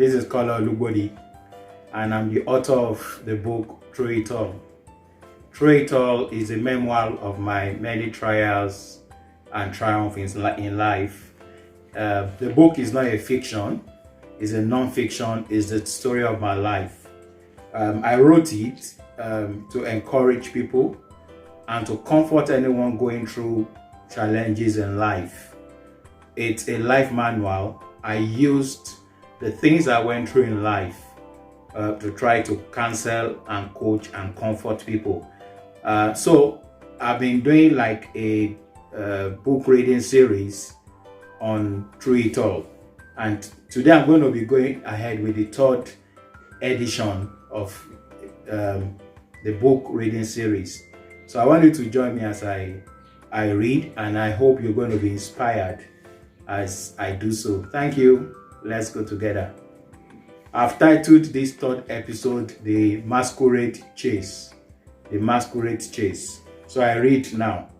This is Kola Olugbodi, and I'm the author of the book Through It All. Through It All is a memoir of my many trials and triumphs in life. The book is not a fiction, it's a non-fiction, it's the story of my life. I wrote it to encourage people and to comfort anyone going through challenges in life. It's a life manual. I used the things I went through in life to try to counsel and coach and comfort people. So I've been doing like a book reading series on Through It All, and today I'm going to be going ahead with the third edition of the book reading series. So I want you to join me as I read, and I hope you're going to be inspired as I do so. Thank you. Let's go together. I've titled this third episode The Masquerade Chase. The Masquerade Chase. So I read now.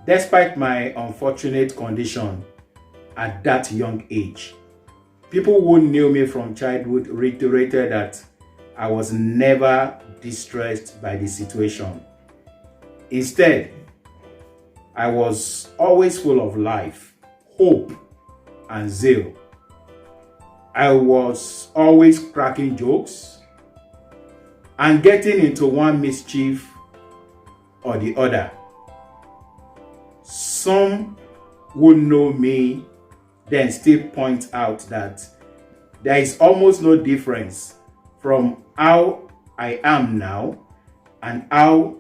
Despite my unfortunate condition at that young age, people who knew me from childhood reiterated that I was never distressed by the situation. Instead, I was always full of life, hope, and zeal. I was always cracking jokes and getting into one mischief or the other. Some who know me then still point out that there is almost no difference from how I am now and how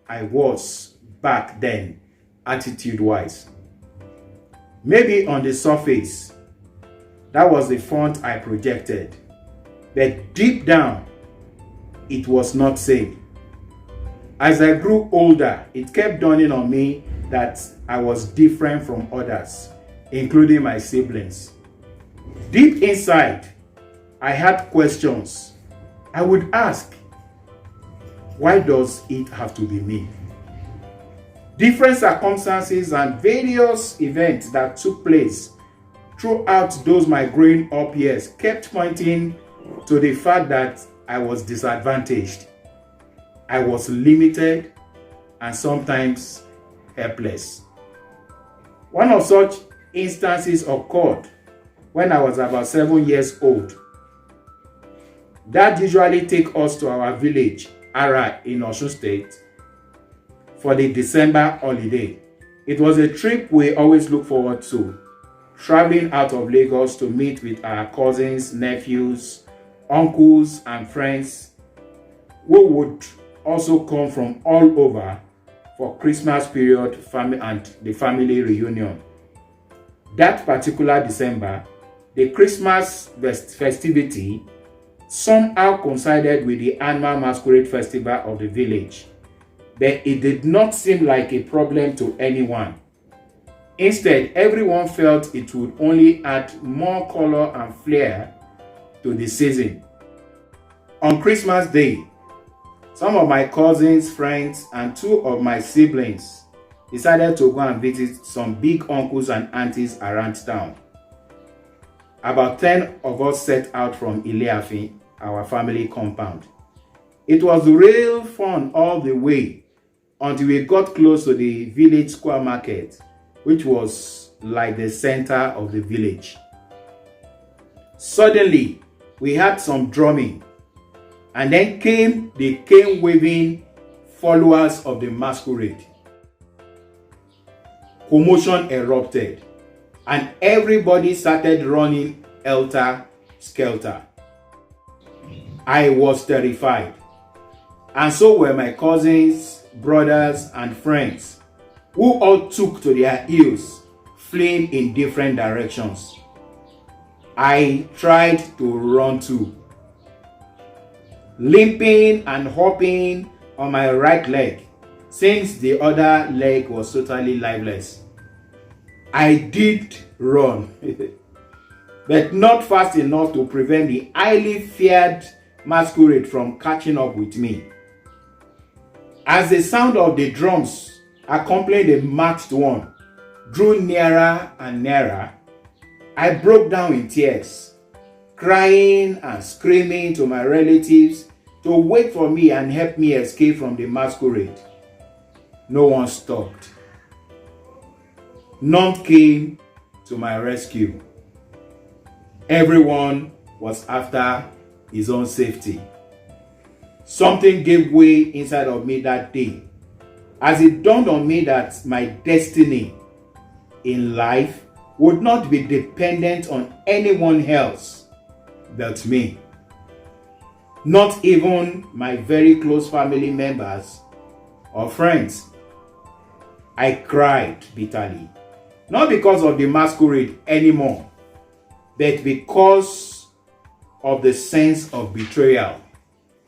I was back then, attitude-wise. Maybe on the surface, that was the front I projected, but deep down, it was not sane. As I grew older, it kept dawning on me that I was different from others, including my siblings. Deep inside, I had questions. I would ask, why does it have to be me? Different circumstances and various events that took place throughout those my growing up years kept pointing to the fact that I was disadvantaged. I was limited and sometimes helpless. One of such instances occurred when I was about 7 years old. Dad usually take us to our village, Ara, in Osun State, for the December holiday. It was a trip we always look forward to, traveling out of Lagos to meet with our cousins, nephews, uncles, and friends who would also come from all over for Christmas period and the family reunion. That particular December, the Christmas festivity somehow coincided with the annual masquerade festival of the village, but it did not seem like a problem to anyone. Instead, everyone felt it would only add more color and flair to the season. On Christmas Day, some of my cousins, friends, and 2 of my siblings decided to go and visit some big uncles and aunties around town. About 10 of us set out from Ileafin, our family compound. It was real fun all the way until we got close to the village square market, which was like the center of the village. Suddenly, we had some drumming, and then came the cane-waving followers of the masquerade. Commotion erupted, and everybody started running helter-skelter. I was terrified, and so were my cousins, brothers, and friends, who all took to their heels, fleeing in different directions. I tried to run too, limping and hopping on my right leg, since the other leg was totally lifeless. I did run, but not fast enough to prevent the highly feared masquerade from catching up with me. As the sound of the drums accompanying the marched one drew nearer and nearer, I broke down in tears. crying and screaming to my relatives to wait for me and help me escape from the masquerade. No one stopped. None came to my rescue. Everyone was after his own safety. Something gave way inside of me that day, as it dawned on me that my destiny in life would not be dependent on anyone else but me. Not even my very close family members or friends. I cried bitterly, not because of the masquerade anymore, but because of the sense of betrayal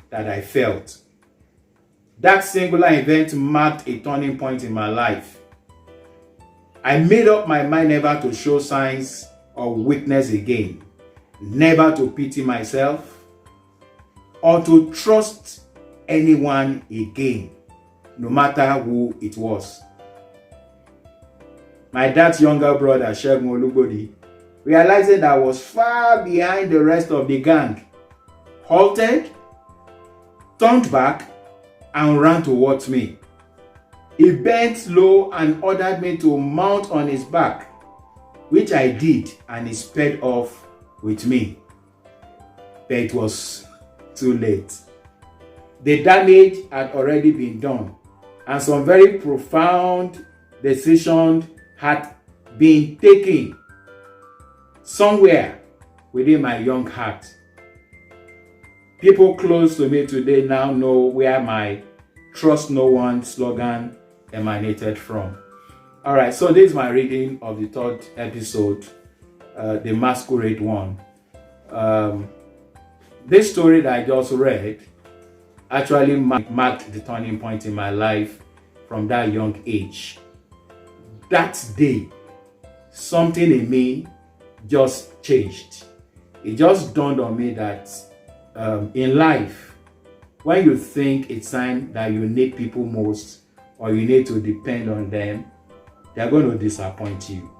that I felt. That singular event marked a turning point in my life. I made up my mind never to show signs of weakness again, never to pity myself, or to trust anyone again, no matter who it was. My dad's younger brother, Kola Olugbodi, realizing that I was far behind the rest of the gang, halted, turned back, and ran towards me. He bent low and ordered me to mount on his back, which I did, and he sped off with me. But it was too late. The damage had already been done, and some very profound decisions had been taken somewhere within my young heart. People close to me today now know where my trust no one slogan emanated from. All right, so this is my reading of the third episode, the masquerade one. This story that I just read actually marked the turning point in my life from that young age. That day, something in me just changed. It just dawned on me that in life, when you think it's time that you need people most, or you need to depend on them, they're going to disappoint you.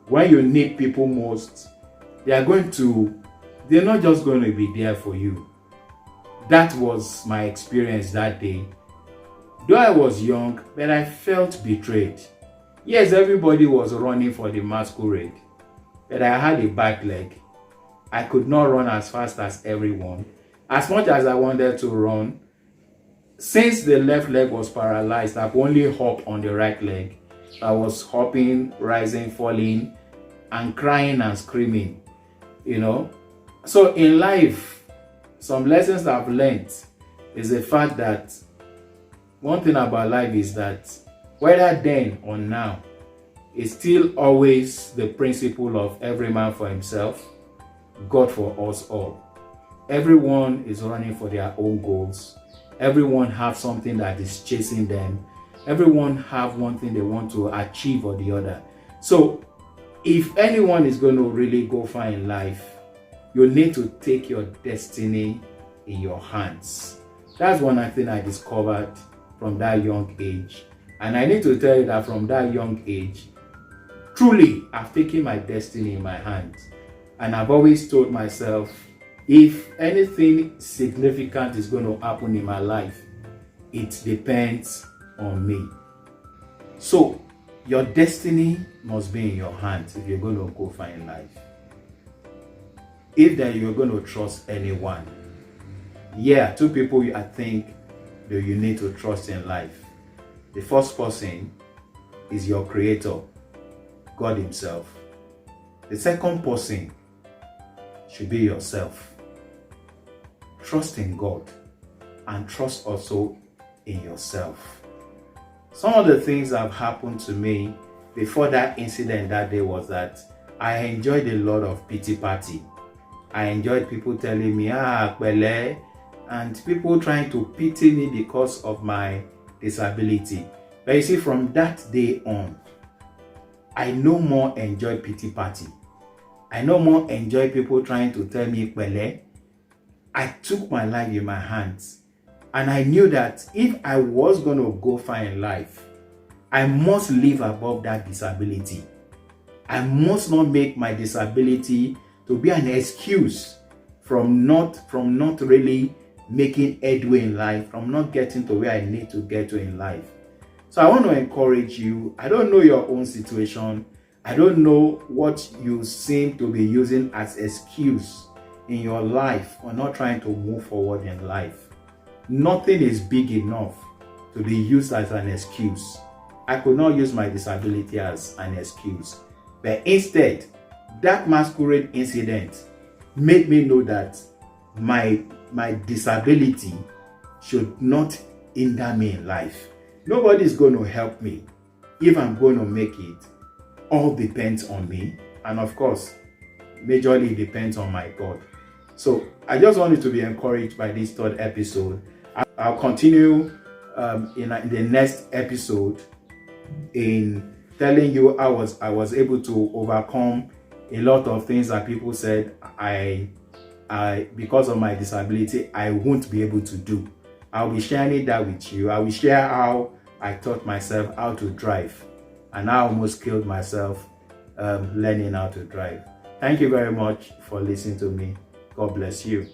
When you need people most, they're not just going to be there for you. That was my experience that day. Though I was young, but I felt betrayed. Yes, everybody was running for the masquerade, but I had a bad leg. I could not run as fast as everyone. As much as I wanted to run, since the left leg was paralyzed, I could only hop on the right leg. I was hopping, rising, falling, and crying and screaming, So in life, some lessons I've learned is the fact that one thing about life is that whether then or now, it's still always the principle of every man for himself, God for us all. Everyone is running for their own goals. Everyone have something that is chasing them. Everyone have one thing they want to achieve or the other. So if anyone is going to really go far in life, you need to take your destiny in your hands. That's one thing I discovered from that young age. And I need to tell you that from that young age, truly, I've taken my destiny in my hands. And I've always told myself, if anything significant is going to happen in my life, it depends on me. So, your destiny must be in your hands if you're going to go far in life. If then you're going to trust anyone, two people I think that you need to trust in life. The first person is your creator, God himself. The second person should be yourself. Trust in God and trust also in yourself. Some of the things that have happened to me before that incident that day was that I enjoyed a lot of pity party. I enjoyed people telling me, pẹ̀lẹ́, and people trying to pity me because of my disability. But you see, from that day on, I no more enjoy pity party. I no more enjoy people trying to tell me pẹ̀lẹ́. I took my life in my hands, and I knew that if I was going to go far in life, I must live above that disability. I must not make my disability to be an excuse from not really making headway in life, from not getting to where I need to get to in life. So I want to encourage you. I don't know your own situation. I don't know what you seem to be using as excuse in your life for not trying to move forward in life. Nothing is big enough to be used as an excuse. I could not use my disability as an excuse, but instead, that masquerade incident made me know that my disability should not hinder me in life. Nobody is going to help me. If I'm going to make it, all depends on me, and of course, majorly depends on my God. So I just wanted to be encouraged by this third episode. I'll continue in the next episode in telling you I was able to overcome a lot of things that people said I because of my disability I won't be able to do. I'll be sharing that with you. I will share how I taught myself how to drive, and I almost killed myself learning how to drive. Thank you very much for listening to me. God bless you.